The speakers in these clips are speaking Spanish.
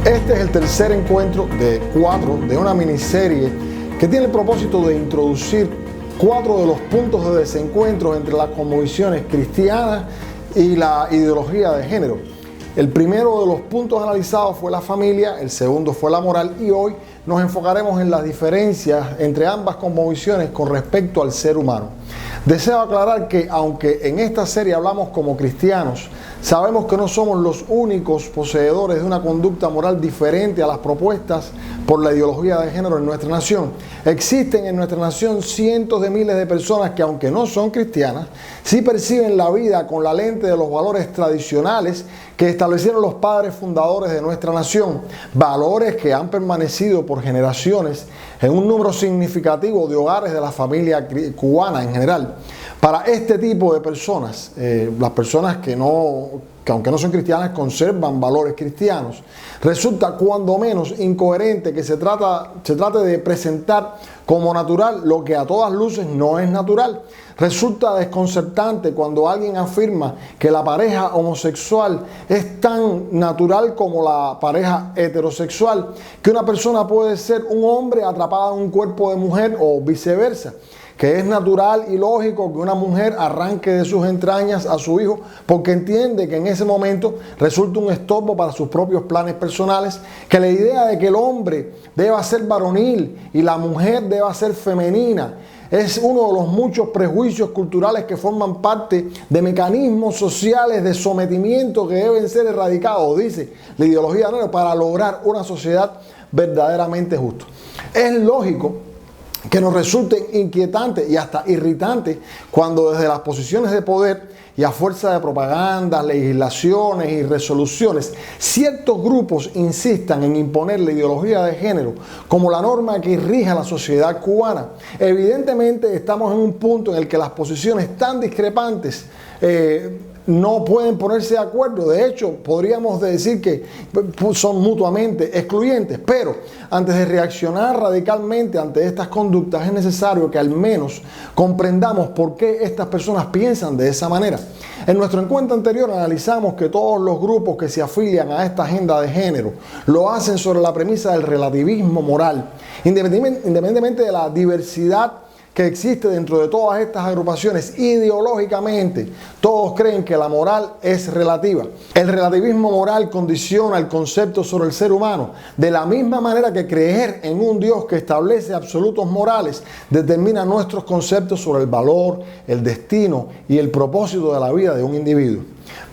Este es el tercer encuentro de 4 de una miniserie que tiene el propósito de introducir 4 de los puntos de desencuentro entre las cosmovisiones cristianas y la ideología de género. El primero de los puntos analizados fue la familia, el segundo fue la moral y hoy nos enfocaremos en las diferencias entre ambas cosmovisiones con respecto al ser humano. Deseo aclarar que aunque en esta serie hablamos como cristianos, sabemos que no somos los únicos poseedores de una conducta moral diferente a las propuestas por la ideología de género en nuestra nación. Existen en nuestra nación cientos de miles de personas que, aunque no son cristianas, sí perciben la vida con la lente de los valores tradicionales que establecieron los padres fundadores de nuestra nación, valores que han permanecido por generaciones en un número significativo de hogares de la familia cubana en general. Para este tipo de personas, las personas que aunque no son cristianas conservan valores cristianos, resulta cuando menos incoherente que se trate de presentar como natural lo que a todas luces no es natural. Resulta desconcertante cuando alguien afirma que la pareja homosexual es tan natural como la pareja heterosexual, que una persona puede ser un hombre atrapada en un cuerpo de mujer o viceversa, que es natural y lógico que una mujer arranque de sus entrañas a su hijo porque entiende que en ese momento resulta un estorbo para sus propios planes personales, que la idea de que el hombre deba ser varonil y la mujer deba ser femenina es uno de los muchos prejuicios culturales que forman parte de mecanismos sociales de sometimiento que deben ser erradicados, dice la ideología de género, para lograr una sociedad verdaderamente justa. Es lógico que nos resulten inquietantes y hasta irritantes cuando desde las posiciones de poder y a fuerza de propagandas, legislaciones y resoluciones, ciertos grupos insistan en imponer la ideología de género como la norma que rige a la sociedad cubana. Evidentemente estamos en un punto en el que las posiciones tan discrepantes no pueden ponerse de acuerdo. De hecho, podríamos decir que son mutuamente excluyentes. Pero antes de reaccionar radicalmente ante estas conductas es necesario que al menos comprendamos por qué estas personas piensan de esa manera. En nuestro encuentro anterior analizamos que todos los grupos que se afilian a esta agenda de género lo hacen sobre la premisa del relativismo moral, independientemente de la diversidad que existe dentro de todas estas agrupaciones. Ideológicamente, todos creen que la moral es relativa. El relativismo moral condiciona el concepto sobre el ser humano, de la misma manera que creer en un Dios que establece absolutos morales determina nuestros conceptos sobre el valor, el destino y el propósito de la vida de un individuo.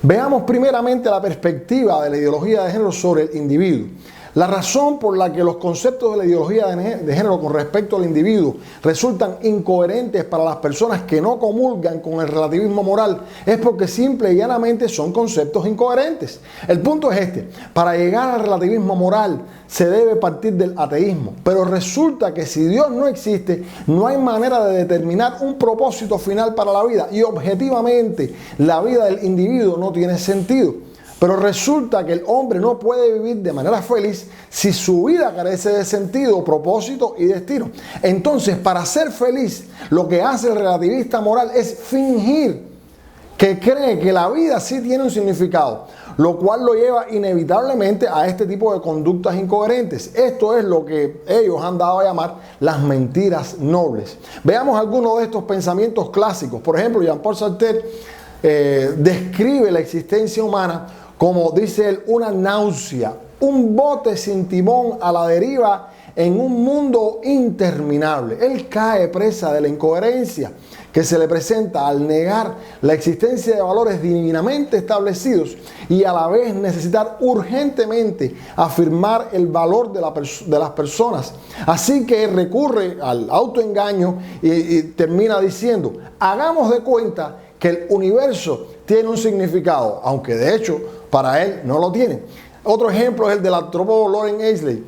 Veamos primeramente la perspectiva de la ideología de género sobre el individuo. La razón por la que los conceptos de la ideología de género con respecto al individuo resultan incoherentes para las personas que no comulgan con el relativismo moral es porque simple y llanamente son conceptos incoherentes. El punto es este: para llegar al relativismo moral se debe partir del ateísmo, pero resulta que si Dios no existe, no hay manera de determinar un propósito final para la vida y objetivamente la vida del individuo no tiene sentido. Pero resulta que el hombre no puede vivir de manera feliz si su vida carece de sentido, propósito y destino. Entonces, para ser feliz, lo que hace el relativista moral es fingir que cree que la vida sí tiene un significado, lo cual lo lleva inevitablemente a este tipo de conductas incoherentes. Esto es lo que ellos han dado a llamar las mentiras nobles. Veamos algunos de estos pensamientos clásicos. Por ejemplo, Jean-Paul Sartre describe la existencia humana como, dice él, una náusea, un bote sin timón a la deriva en un mundo interminable. Él cae presa de la incoherencia que se le presenta al negar la existencia de valores divinamente establecidos y a la vez necesitar urgentemente afirmar el valor de las personas. Así que recurre al autoengaño y termina diciendo: hagamos de cuenta que el universo tiene un significado, aunque de hecho para él no lo tiene. Otro ejemplo es el del antropólogo Lawrence Eiseley.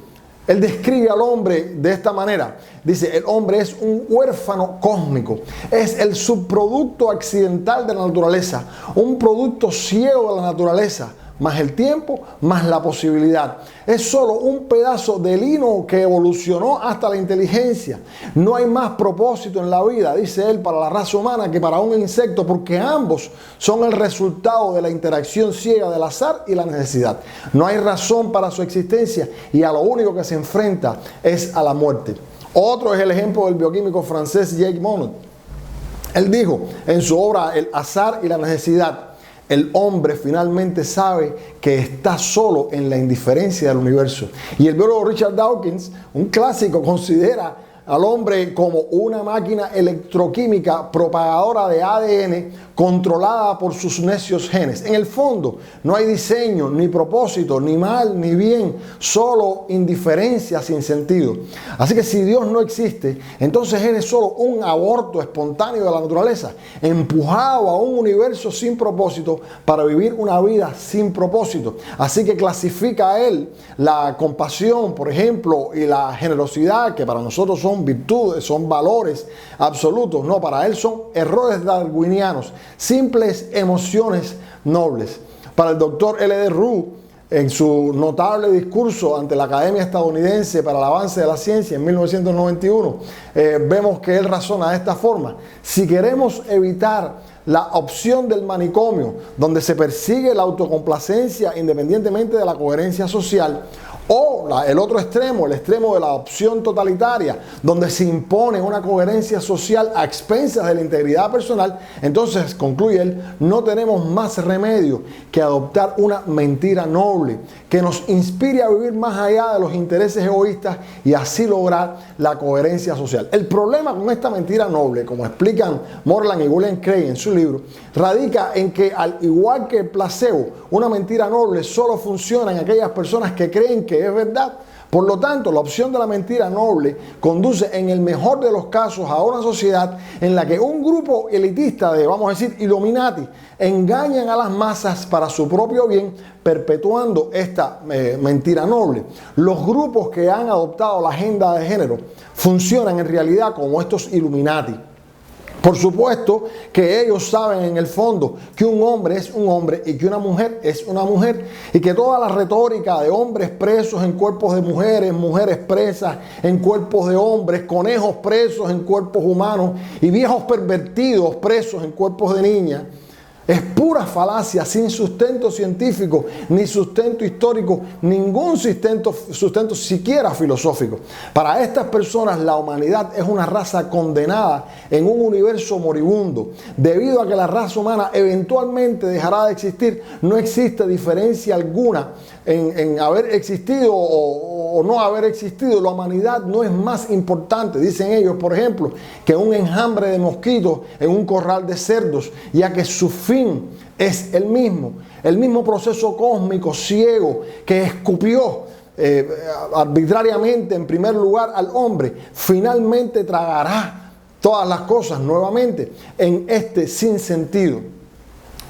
Él describe al hombre de esta manera. Dice: el hombre es un huérfano cósmico, es el subproducto accidental de la naturaleza, un producto ciego de la naturaleza, más el tiempo, más la posibilidad. Es solo un pedazo de lino que evolucionó hasta la inteligencia. No hay más propósito en la vida, dice él, para la raza humana que para un insecto, porque ambos son el resultado de la interacción ciega del azar y la necesidad. No hay razón para su existencia y a lo único que se enfrenta es a la muerte. Otro es el ejemplo del bioquímico francés Jacques Monod. Él dijo en su obra El azar y la necesidad: el hombre finalmente sabe que está solo en la indiferencia del universo. Y el biólogo Richard Dawkins, un clásico, considera al hombre como una máquina electroquímica propagadora de ADN controlada por sus necios genes. En el fondo no hay diseño, ni propósito, ni mal, ni bien, solo indiferencia sin sentido. Así que si Dios no existe, entonces eres solo un aborto espontáneo de la naturaleza, empujado a un universo sin propósito para vivir una vida sin propósito. Así que clasifica a él la compasión, por ejemplo, y la generosidad, que para nosotros son virtudes, son valores absolutos. No, para él son errores darwinianos, simples emociones nobles. Para el doctor L.D. Roux, en su notable discurso ante la Academia Estadounidense para el Avance de la Ciencia en 1991, vemos que él razona de esta forma: si queremos evitar la opción del manicomio, donde se persigue la autocomplacencia independientemente de la coherencia social, o el otro extremo, el extremo de la opción totalitaria, donde se impone una coherencia social a expensas de la integridad personal, entonces, concluye él, no tenemos más remedio que adoptar una mentira noble que nos inspire a vivir más allá de los intereses egoístas y así lograr la coherencia social. El problema con esta mentira noble, como explican Moreland y William Craig en su libro, radica en que, al igual que el placebo, una mentira noble solo funciona en aquellas personas que creen que es verdad. Por lo tanto, la opción de la mentira noble conduce en el mejor de los casos a una sociedad en la que un grupo elitista de, vamos a decir, Illuminati, engañan a las masas para su propio bien, perpetuando esta mentira noble. Los grupos que han adoptado la agenda de género funcionan en realidad como estos Illuminati. Por supuesto que ellos saben en el fondo que un hombre es un hombre y que una mujer es una mujer, y que toda la retórica de hombres presos en cuerpos de mujeres, mujeres presas en cuerpos de hombres, conejos presos en cuerpos humanos y viejos pervertidos presos en cuerpos de niñas, es pura falacia, sin sustento científico, ni sustento histórico, ningún sustento siquiera filosófico. Para estas personas, la humanidad es una raza condenada en un universo moribundo. Debido a que la raza humana eventualmente dejará de existir, no existe diferencia alguna en haber existido o no haber existido. La humanidad no es más importante, dicen ellos, por ejemplo, que un enjambre de mosquitos en un corral de cerdos, ya que su fin es el mismo proceso cósmico ciego que escupió arbitrariamente en primer lugar al hombre, finalmente tragará todas las cosas nuevamente en este sinsentido.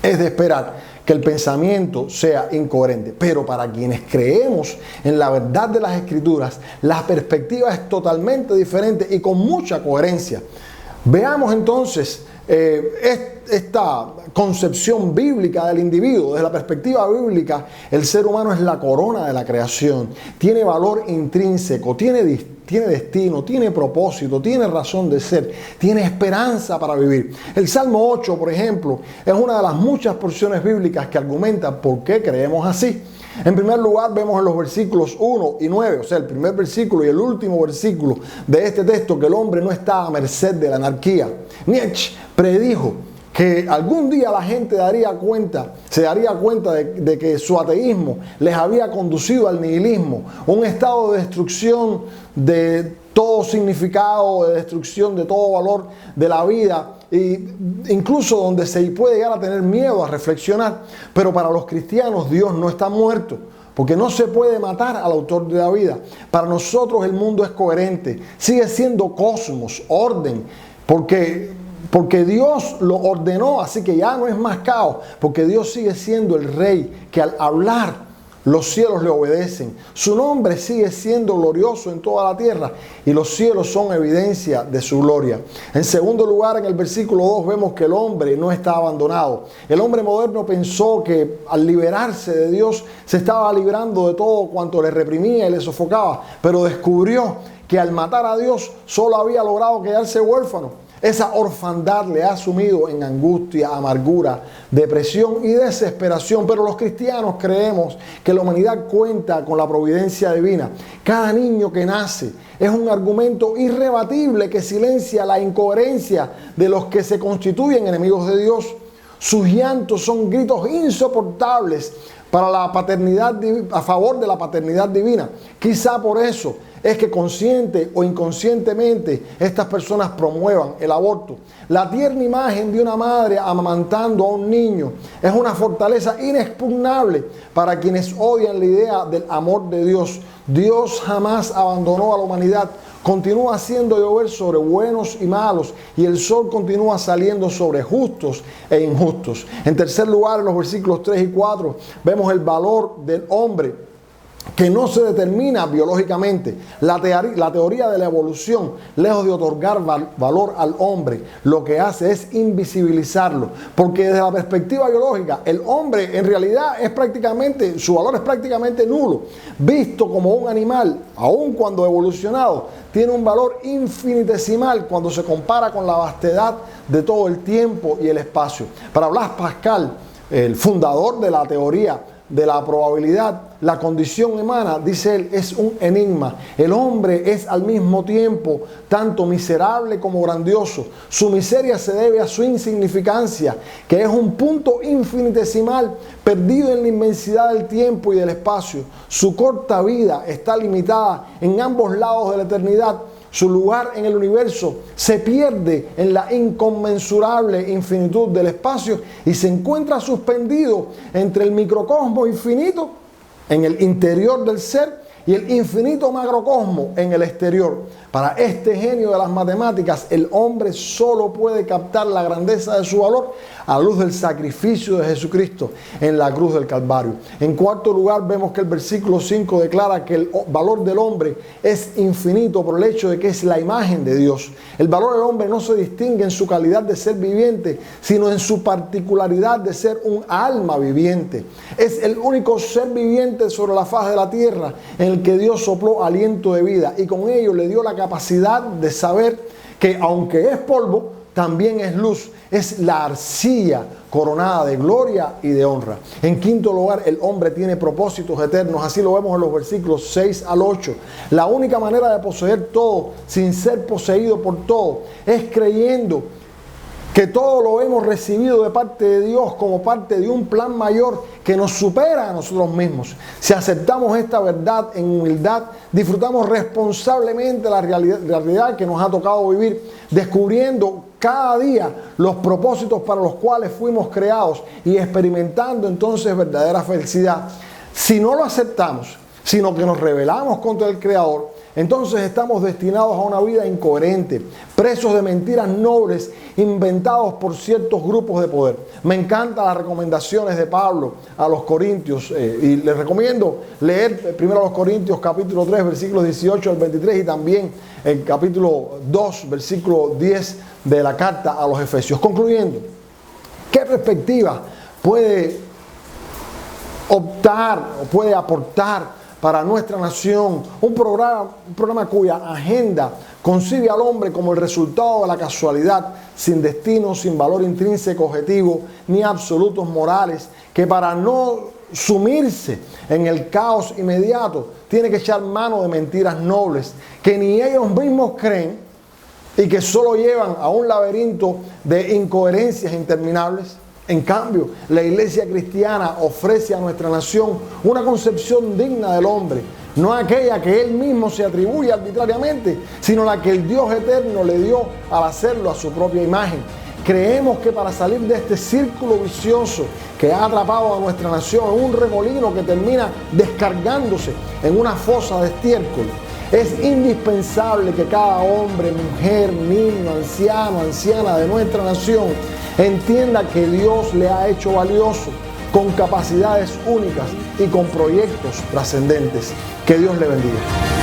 Es de esperar que el pensamiento sea incoherente, pero para quienes creemos en la verdad de las Escrituras, la perspectiva es totalmente diferente y con mucha coherencia. Veamos entonces esta concepción bíblica del individuo. Desde la perspectiva bíblica, el ser humano es la corona de la creación, tiene valor intrínseco, tiene destino, tiene propósito, tiene razón de ser, tiene esperanza para vivir. El Salmo 8, por ejemplo, es una de las muchas porciones bíblicas que argumentan por qué creemos así. En primer lugar, vemos en los versículos 1 y 9, o sea, el primer versículo y el último versículo de este texto, que el hombre no está a merced de la anarquía. Nietzsche predijo que algún día la gente se daría cuenta de que su ateísmo les había conducido al nihilismo, un estado de destrucción de todo significado, de destrucción de todo valor de la vida, e incluso donde se puede llegar a tener miedo a reflexionar. Pero para los cristianos Dios no está muerto, porque no se puede matar al autor de la vida. Para nosotros el mundo es coherente, sigue siendo cosmos, orden, porque Dios lo ordenó, así que ya no es más caos, porque Dios sigue siendo el rey que al hablar los cielos le obedecen. Su nombre sigue siendo glorioso en toda la tierra y los cielos son evidencia de su gloria. En segundo lugar, en el versículo 2 vemos que el hombre no está abandonado. El hombre moderno pensó que al liberarse de Dios se estaba librando de todo cuanto le reprimía y le sofocaba, pero descubrió que al matar a Dios solo había logrado quedarse huérfano. Esa orfandad le ha sumido en angustia, amargura, depresión y desesperación. Pero los cristianos creemos que la humanidad cuenta con la providencia divina. Cada niño que nace es un argumento irrebatible que silencia la incoherencia de los que se constituyen enemigos de Dios. Sus llantos son gritos insoportables para la paternidad, a favor de la paternidad divina. Quizá por eso es que consciente o inconscientemente estas personas promuevan el aborto. La tierna imagen de una madre amamantando a un niño es una fortaleza inexpugnable para quienes odian la idea del amor de Dios. Dios jamás abandonó a la humanidad. Continúa haciendo llover sobre buenos y malos y el sol continúa saliendo sobre justos e injustos. En tercer lugar, en los versículos 3 y 4 vemos el valor del hombre que no se determina biológicamente. La teoría de la evolución, lejos de otorgar valor al hombre, lo que hace es invisibilizarlo, porque desde la perspectiva biológica el hombre en realidad su valor es prácticamente nulo. Visto como un animal, aun cuando evolucionado, tiene un valor infinitesimal cuando se compara con la vastedad de todo el tiempo y el espacio. Para Blaise Pascal, el fundador de la teoría de la probabilidad, la condición humana, dice él, es un enigma. El hombre es al mismo tiempo tanto miserable como grandioso. Su miseria se debe a su insignificancia, que es un punto infinitesimal perdido en la inmensidad del tiempo y del espacio. Su corta vida está limitada en ambos lados de la eternidad. Su lugar en el universo se pierde en la inconmensurable infinitud del espacio y se encuentra suspendido entre el microcosmos infinito en el interior del ser y el infinito macrocosmo en el exterior. Para este genio de las matemáticas, el hombre solo puede captar la grandeza de su valor a la luz del sacrificio de Jesucristo en la cruz del Calvario. En cuarto lugar, vemos que el versículo 5 declara que el valor del hombre es infinito por el hecho de que es la imagen de Dios. El valor del hombre no se distingue en su calidad de ser viviente, sino en su particularidad de ser un alma viviente. Es el único ser viviente sobre la faz de la tierra en el que Dios sopló aliento de vida y con ello le dio la capacidad de saber que aunque es polvo, también es luz, es la arcilla coronada de gloria y de honra. En quinto lugar, el hombre tiene propósitos eternos, así lo vemos en los versículos 6 al 8. La única manera de poseer todo sin ser poseído por todo es creyendo que todo lo hemos recibido de parte de Dios como parte de un plan mayor que nos supera a nosotros mismos. Si aceptamos esta verdad en humildad, disfrutamos responsablemente la realidad que nos ha tocado vivir, descubriendo cada día los propósitos para los cuales fuimos creados y experimentando entonces verdadera felicidad. Si no lo aceptamos, sino que nos rebelamos contra el Creador, entonces estamos destinados a una vida incoherente, presos de mentiras nobles inventados por ciertos grupos de poder. Me encantan las recomendaciones de Pablo a los Corintios y les recomiendo leer primero a los Corintios capítulo 3 versículos 18 al 23 y también el capítulo 2 versículo 10 de la carta a los Efesios. Concluyendo, ¿qué perspectiva puede optar o puede aportar para nuestra nación un programa cuya agenda concibe al hombre como el resultado de la casualidad, sin destino, sin valor intrínseco objetivo, ni absolutos morales, que para no sumirse en el caos inmediato tiene que echar mano de mentiras nobles que ni ellos mismos creen y que solo llevan a un laberinto de incoherencias interminables? En cambio, la iglesia cristiana ofrece a nuestra nación una concepción digna del hombre, no aquella que él mismo se atribuye arbitrariamente, sino la que el Dios eterno le dio al hacerlo a su propia imagen. Creemos que para salir de este círculo vicioso que ha atrapado a nuestra nación en un remolino que termina descargándose en una fosa de estiércol, es indispensable que cada hombre, mujer, niño, anciano, anciana de nuestra nación entienda que Dios le ha hecho valioso, con capacidades únicas y con proyectos trascendentes. Que Dios le bendiga.